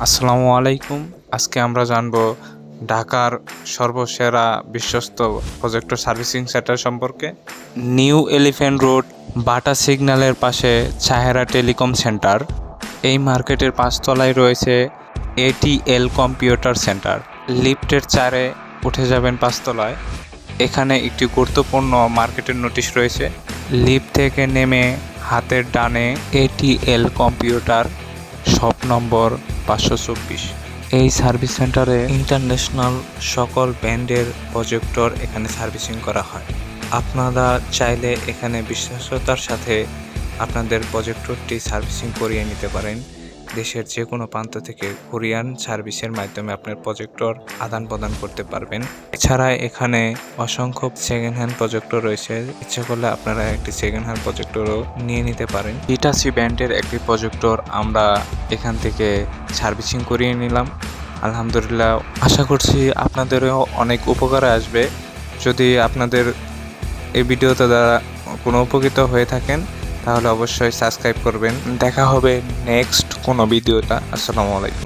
আসসালামু আলাইকুম। আজকে আমরা জানব ঢাকার সর্বসেরা বিশ্বস্ত প্রজেক্টর সার্ভিসিং সেন্টার সম্পর্কে। নিউ এলিফ্যান্ট রোড, বাটা সিগন্যালের পাশে চাহেরা টেলিকম সেন্টার। এই মার্কেটের ৫ তলায় রয়েছে এটিএল কম্পিউটার সেন্টার। লিফটের ৪-এ উঠে যাবেন ৫ তলায়। এখানে একটি গুরুত্বপূর্ণ মার্কেটের নোটিশ রয়েছে। লিফট থেকে নেমে হাতের ডানে এটিএল কম্পিউটার, শপ নম্বর 524। এই সার্ভিস সেন্টারে ইন্টারন্যাশনাল সকল ব্র্যান্ডের প্রজেক্টর এখানে সার্ভিসিং করা হয়। আপনারা চাইলে এখানে বিশ্বস্ততার সাথে আপনাদের প্রজেক্টরটি সার্ভিসিং করিয়ে নিতে পারেন। দেশের যে কোনো প্রান্ত থেকে কোরিয়ান সার্ভিসের মাধ্যমে আপনার প্রজেক্টর আদান প্রদান করতে পারবেন। এছাড়া এখানে অসংখ্য সেকেন্ড হ্যান্ড প্রজেক্টর রয়েছে। ইচ্ছে করলে আপনারা একটি সেকেন্ড হ্যান্ড প্রজেক্টরও নিয়ে নিতে পারেন। হিটাচি ব্র্যান্ডের একটি প্রজেক্টর আমরা এখান থেকে সার্ভিসিং করিয়ে নিলাম। আলহামদুলিল্লাহ, আশা করছি আপনাদেরও অনেক উপকারে আসবে। যদি আপনাদের এই ভিডিওতে দ্বারা কোনো উপকৃত হয়ে থাকেন তাহলে অবশ্যই সাবস্ক্রাইব করবেন। দেখা হবে নেক্সট কোনো ভিডিওটা। আসসালামু আলাইকুম।